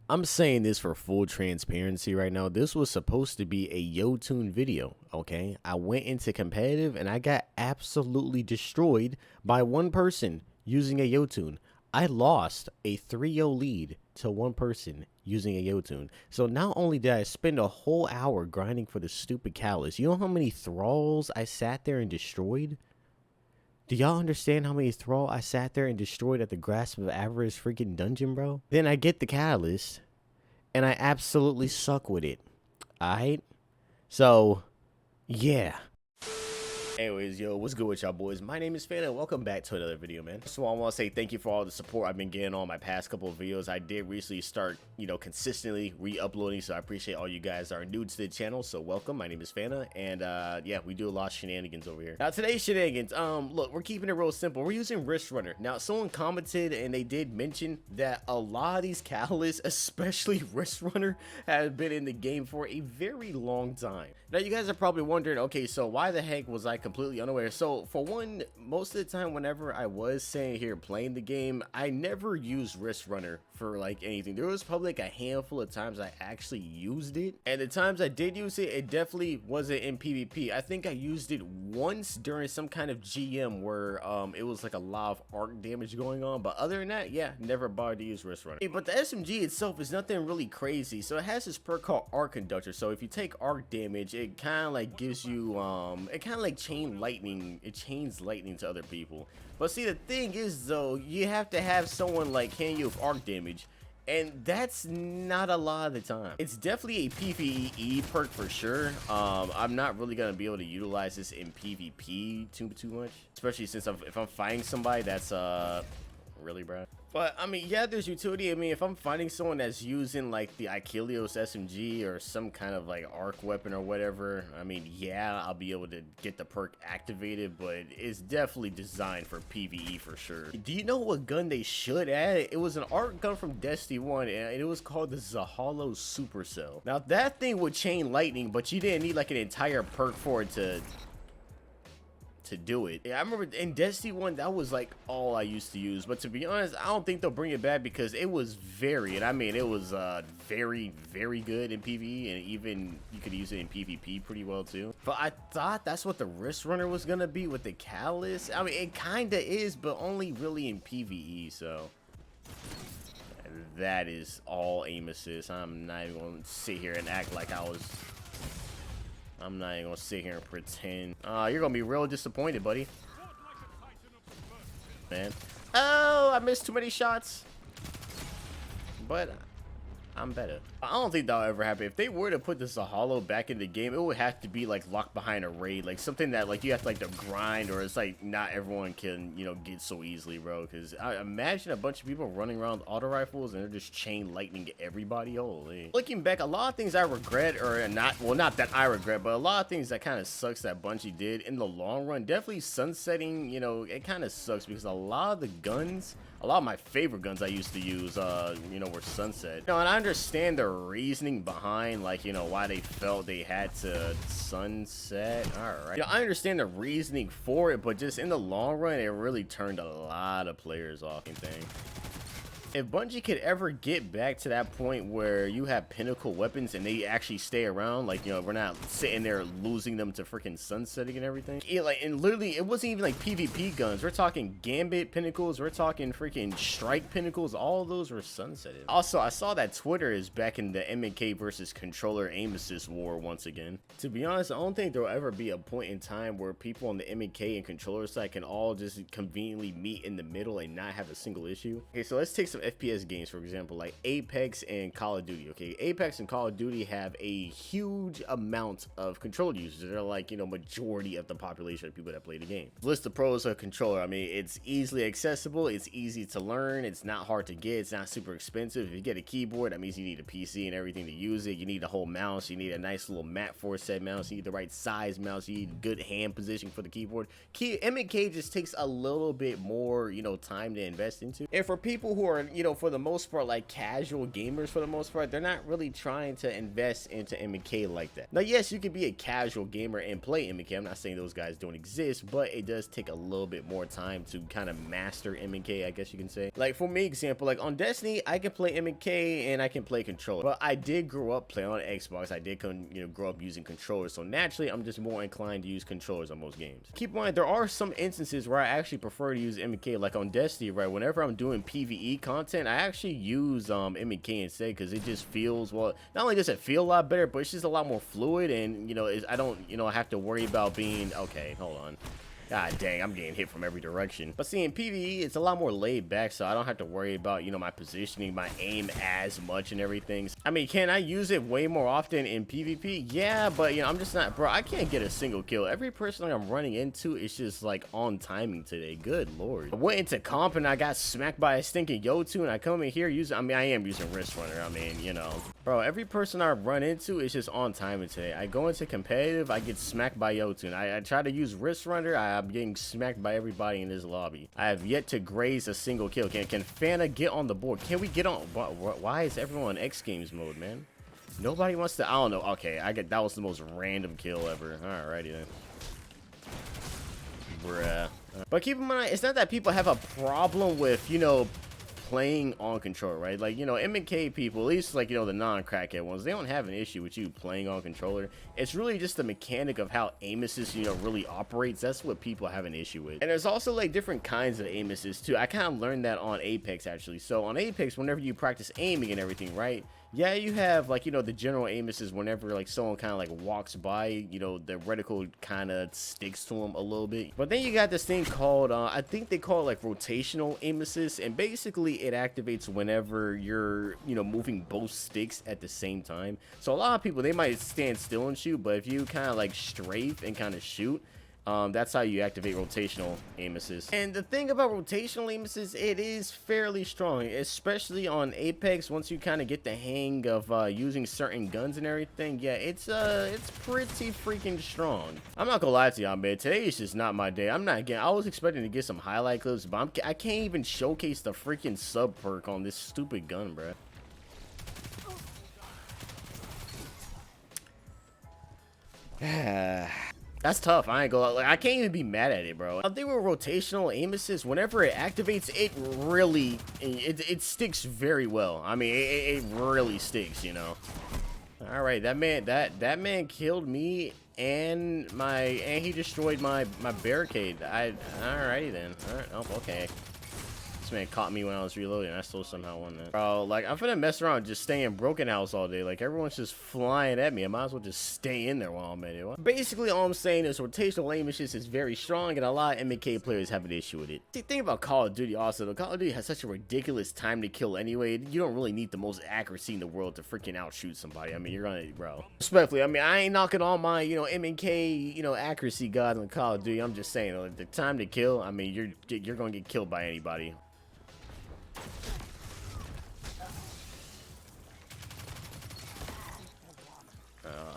I'm saying this for full transparency right now. This was supposed to be a Yotun video, okay? I went into competitive and I got absolutely destroyed by one person using a Yotun. I lost a 3-0 lead to one person using a Yotun. So not only did I spend a whole hour grinding for the stupid callus, you know how many thralls I sat there and destroyed? Do y'all understand how many thrall I sat there and destroyed at the Grasp of Avarice freaking dungeon, bro? Then I get the catalyst, and I absolutely suck with it. Alright? So, yeah. Anyways, yo, what's good with y'all boys? My name is Fan and welcome back to another video, man. So I want to say thank you for all the support I've been getting on my past couple of videos. I did recently start, consistently re-uploading, so I appreciate all you guys that are new to the channel. So welcome. My name is Fana, and yeah, we do a lot of shenanigans over here. Now today's shenanigans, look, we're keeping it real simple. We're using Wrist Runner. Now someone commented and they did mention that a lot of these catalysts, especially Wrist Runner, have been in the game for a very long time. Now you guys are probably wondering, okay, so why the heck was I completely unaware? So for one, most of the time whenever I was sitting here playing the game, I never used Wrist Runner for like anything. There was probably like a handful of times I actually used it, and the times I did use it, it definitely wasn't in PvP. I think I used it once during some kind of GM where it was like a lot of arc damage going on, but other than that, yeah, never bothered to use Wrist Runner. But the SMG itself is nothing really crazy. So it has this perk called Arc Conductor. So if you take arc damage, it kind of like gives you it kind of like chains lightning to other people. But see, the thing is though, you have to have someone like hitting you with arc damage, and that's not a lot of the time. It's definitely a PvE perk for sure. I'm not really gonna be able to utilize this in PvP too much, especially since if I'm fighting somebody that's really, bro. But I mean, yeah, there's utility. I mean, if I'm finding someone that's using like the Achilleos SMG or some kind of like arc weapon or whatever, I mean, yeah, I'll be able to get the perk activated, but it's definitely designed for PvE for sure. Do you know what gun they should add? It was an arc gun from Destiny 1 and it was called the Zahalo Supercell. Now that thing would chain lightning, but you didn't need like an entire perk for it to do it. Yeah, I remember in Destiny 1 that was like all I used to use, but to be honest, I don't think they'll bring it back because it was very, and I mean it was very good in PvE, and even you could use it in PvP pretty well too. But I thought that's what the Wrist Runner was gonna be with the Catalyst. I mean, it kinda is, but only really in PvE. So that is all aim assist. I'm not even gonna sit here and act like I'm not even gonna sit here and pretend. You're gonna be real disappointed, buddy. Man. Oh, I missed too many shots. But I'm better. I don't think that'll ever happen. If they were to put the Zahalo back in the game, it would have to be like locked behind a raid, like something that like you have to like to grind, or it's like not everyone can get so easily, bro. Because I imagine a bunch of people running around with auto rifles and they're just chain lightning everybody. Holy. Looking back, a lot of things I regret, or not that I regret, but a lot of things that kind of sucks that Bungie did in the long run. Definitely sunsetting, it kind of sucks because a lot of the guns, a lot of my favorite guns I used to use, were sunset. And I understand the reasoning behind, like, why they felt they had to sunset. All right. I understand the reasoning for it, but just in the long run, it really turned a lot of players off. If Bungie could ever get back to that point where you have pinnacle weapons and they actually stay around, like, we're not sitting there losing them to freaking sunsetting and everything. And literally, it wasn't even like PvP guns. We're talking Gambit pinnacles. We're talking freaking Strike pinnacles. All of those were sunsetted. Also, I saw that Twitter is back in the MK versus controller aim assist war once again. To be honest, I don't think there'll ever be a point in time where people on the MK and controller side can all just conveniently meet in the middle and not have a single issue. Okay, so let's take some FPS games, for example, like Apex and Call of Duty. Okay, Apex and Call of Duty have a huge amount of controller users. They're like, majority of the population of people that play the game. List the pros of a controller. I mean, it's easily accessible, it's easy to learn, it's not hard to get, it's not super expensive. If you get a keyboard, that means you need a PC and everything to use it. You need a whole mouse, you need a nice little mat set mouse, you need the right size mouse, you need good hand position for the keyboard. M&K just takes a little bit more, time to invest into. And for people who are you know, for the most part, like casual gamers, for the most part, they're not really trying to invest into MK like that. Now, yes, you can be a casual gamer and play MK. I'm not saying those guys don't exist, but it does take a little bit more time to kind of master MK, I guess you can say. Like for me, example, like on Destiny, I can play MK and I can play controller, but I did grow up playing on Xbox. I did, you know, grow up using controllers, so naturally, I'm just more inclined to use controllers on most games. Keep in mind, there are some instances where I actually prefer to use MK, like on Destiny, right? Whenever I'm doing PvE content, I actually use MK instead, because it just feels, well, not only does it feel a lot better, but it's just a lot more fluid, and you know, I don't, you know, have to worry about being, okay, hold on. God dang, I'm getting hit from every direction. But see, in PvE, it's a lot more laid back, so I don't have to worry about, you know, my positioning, my aim as much and everything. I mean, can I use it way more often in PvP? Yeah, but, you know, I'm just not, bro, I can't get a single kill. Every person I'm running into is just, like, on timing today. Good lord. I went into comp and I got smacked by a stinking Yo2, and I come in here using, I mean, I am using Wrist Runner. I mean, you know. Bro, every person I run into is just on timing today. I go into competitive, I get smacked by Yo2, and I try to use Wrist Runner, I'm getting smacked by everybody in this lobby. I have yet to graze a single kill. Can Fana get on the board? Can we get on? Why is everyone X Games mode, man? Nobody wants to. I don't know. Okay, that was the most random kill ever. Alrighty then. Bruh. But keep in mind, it's not that people have a problem with, you know, playing on controller, right? Like, you know, M&K people, at least like, you know, the non-crackhead ones, they don't have an issue with you playing on controller. It's really just the mechanic of how aim assist, you know, really operates. That's what people have an issue with. And there's also like different kinds of aim assist too. I kind of learned that on Apex actually. So on Apex, whenever you practice aiming and everything, right? Yeah, you have like, you know, the general aim assist whenever like someone kind of like walks by, you know, the reticle kind of sticks to them a little bit. But then you got this thing called, I think they call it like rotational aim assist, and basically it activates whenever you're, you know, moving both sticks at the same time. So a lot of people, they might stand still and shoot, but if you kind of like strafe and kind of shoot, that's how you activate rotational aim assist. And the thing about rotational aim assist, it is fairly strong, especially on Apex. Once you kind of get the hang of using certain guns and everything, yeah, it's pretty freaking strong. I'm not gonna lie to y'all, man. Today is just not my day. I'm not getting. I was expecting to get some highlight clips, but I can't even showcase the freaking sub perk on this stupid gun, bruh. That's tough. I ain't gonna, like, I can't even be mad at it, bro. I think with rotational aim assist, whenever it activates, it really it sticks very well. I mean, it really sticks, you know. All right, that man killed me and he destroyed my barricade. Alrighty then. All right. Oh, okay. This man caught me when I was reloading. I still somehow won that. Bro, like, I'm finna mess around just staying in Broken House all day. Like, everyone's just flying at me. I might as well just stay in there while I'm at it. Basically, all I'm saying is rotational aim assist is very strong, and a lot of MK players have an issue with it. The thing about Call of Duty also, though, Call of Duty has such a ridiculous time to kill anyway. You don't really need the most accuracy in the world to freaking outshoot somebody. I mean, you're gonna, bro. Respectfully, I mean, I ain't knocking all my, you know, MK, you know, accuracy gods on Call of Duty. I'm just saying, like, the time to kill, I mean, you're gonna get killed by anybody.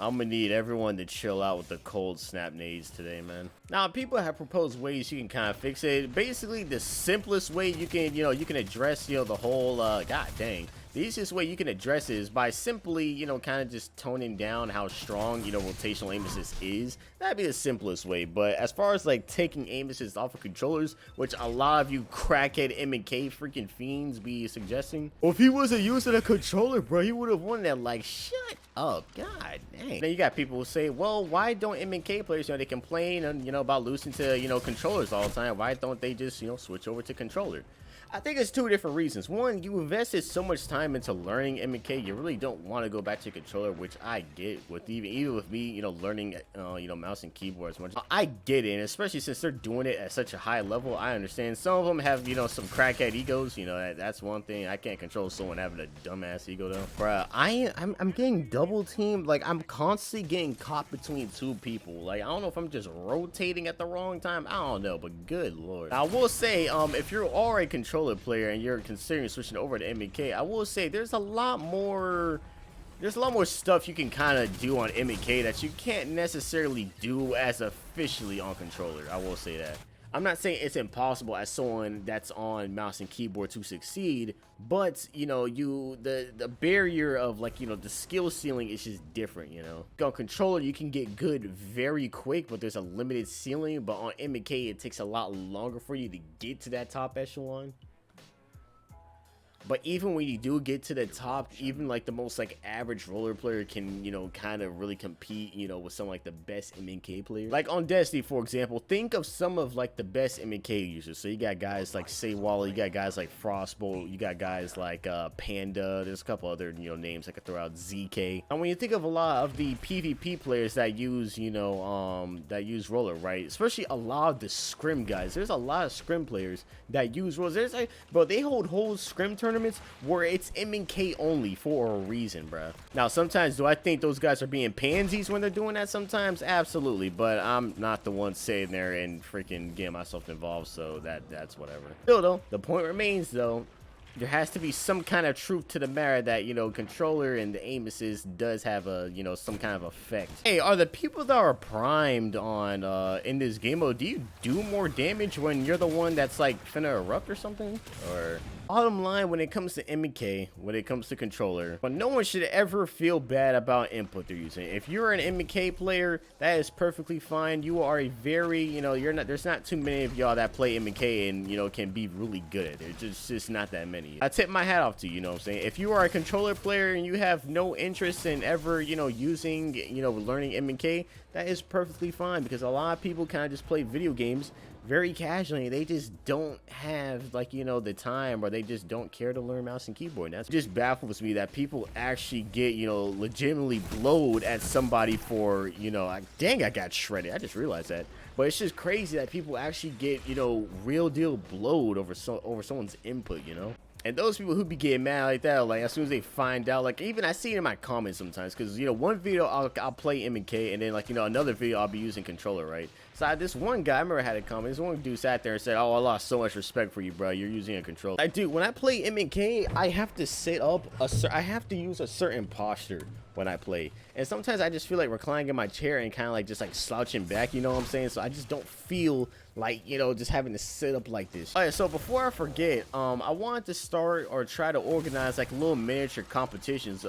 I'm gonna need everyone to chill out with the cold snap nades today, man. Now, people have proposed ways you can kind of fix it. Basically, the simplest way you can, you know, you can address, you know, the whole, god dang. The easiest way you can address it is by simply, you know, kind of just toning down how strong, you know, rotational aim assist is. That'd be the simplest way. But as far as like taking aim assist off of controllers, which a lot of you crackhead M&K freaking fiends be suggesting, well, if he wasn't using a controller, bro, he would have won that. Like, shut up, god dang. Then you got people who say, well, why don't M&K players, you know, they complain and, you know, about losing to, you know, controllers all the time. Why don't they just, you know, switch over to controller? I think it's two different reasons. One, you invested so much time into learning M&K, you really don't want to go back to controller, which I get. With even with me, you know, learning, you know, mouse and keyboard as much. I get it, and especially since they're doing it at such a high level, I understand. Some of them have, you know, some crackhead egos. You know, that's one thing. I can't control someone having a dumbass ego though. Bruh, I'm getting double teamed. Like, I'm constantly getting caught between two people. Like, I don't know if I'm just rotating at the wrong time. I don't know, but good lord. Now, I will say, if you're already controller player and you're considering switching over to M&K, I will say there's a lot more stuff you can kind of do on M&K that you can't necessarily do as officially on controller. I will say that. I'm not saying it's impossible as someone that's on mouse and keyboard to succeed, but you know, the barrier of like, you know, the skill ceiling is just different, you know. On controller you can get good very quick, but there's a limited ceiling, but on MK it takes a lot longer for you to get to that top echelon. But even when you do get to the top, even like the most like average roller player can, you know, kind of really compete, you know, with some like the best MNK players. Like on Destiny, for example, think of some of like the best MNK users. So you got guys like Saywalla, you got guys like Frostbolt, you got guys like Panda. There's a couple other, you know, names I could throw out, ZK. And when you think of a lot of the PvP players that use, you know, that use roller, right? Especially a lot of the scrim guys. There's a lot of scrim players that use rollers. There's like, bro, they hold whole scrim tournaments where it's MK only for a reason, bro. Now, sometimes do I think those guys are being pansies when they're doing that? Sometimes, absolutely, but I'm not the one sitting there and freaking getting myself involved, so that's whatever. Still, though, the point remains, though, there has to be some kind of truth to the matter that, you know, controller and the aim assist does have a, you know, some kind of effect. Hey, are the people that are primed on in this game mode, do you do more damage when you're the one that's like finna erupt or something? Or bottom line, when it comes to MK, when it comes to controller, but no one should ever feel bad about input they're using. If you're an MK player, that is perfectly fine. You are a very, you know, there's not too many of y'all that play MK and, you know, can be really good at it. There's just not that many. I tip my hat off to you, you know what I'm saying? If you are a controller player and you have no interest in ever, you know, using, you know, learning MK, that is perfectly fine, because a lot of people kind of just play video games very casually. They just don't have, like, you know, the time, or they just don't care to learn mouse and keyboard. And that just baffles me that people actually get, you know, legitimately blowed at somebody for, you know, like, dang, I got shredded. I just realized that. But it's just crazy that people actually get, you know, real deal blowed over someone's input, you know. And those people who be getting mad like that, like, as soon as they find out, like, even I see it in my comments sometimes, because, you know, one video I'll play MK, and then, like, you know, another video I'll be using controller, right? So this one guy, I remember I had a comment, this one dude sat there and said, oh, I lost so much respect for you, bro, you're using a controller. Like, dude, when I play MK, I have to sit up, I have to use a certain posture when I play, and sometimes I just feel like reclining in my chair and kind of like just like slouching back, you know what I'm saying? So I just don't feel like, you know, just having to sit up like this. All right, so before I forget, I wanted to start or try to organize like little miniature competitions.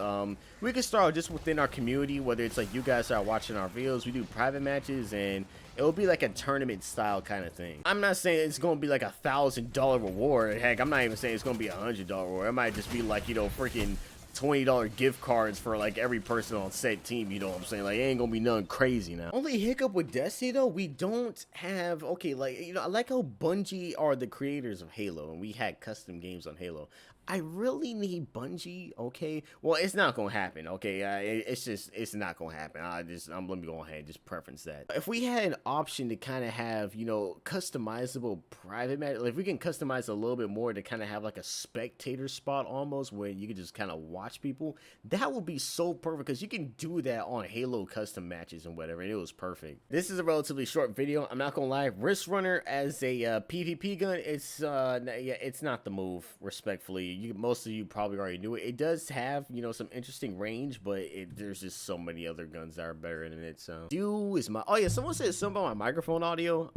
We can start just within our community, whether it's like you guys are watching our videos, we do private matches, and it'll be like a tournament style kind of thing. I'm not saying it's gonna be like $1,000 reward. Heck, I'm not even saying it's gonna be $100 reward. It might just be like, you know, freaking $20 gift cards for like every person on said team, you know what I'm saying? Like, it ain't gonna be nothing crazy now. Only hiccup with Destiny though, we don't have, okay, like, you know, I like how Bungie are the creators of Halo, and we had custom games on Halo. I really need Bungie, okay? Well, it's not gonna happen, okay? It's not gonna happen. Let me go ahead and just preference that. If we had an option to kind of have, you know, customizable private match, if we can customize a little bit more to kind of have like a spectator spot almost, where you can just kind of watch people, that would be so perfect, because you can do that on Halo custom matches and whatever, and it was perfect. This is a relatively short video, I'm not gonna lie. Wrist Runner as a PvP gun, yeah, it's not the move, respectfully. Most of you probably already knew it. It does have, you know, some interesting range, but there's just so many other guns that are better than it. So oh yeah, someone said something about my microphone audio.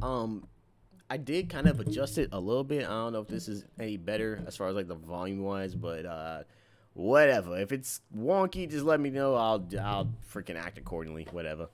I did kind of adjust it a little bit. I don't know if this is any better as far as like the volume wise, but whatever. If it's wonky, just let me know. I'll freaking act accordingly. Whatever.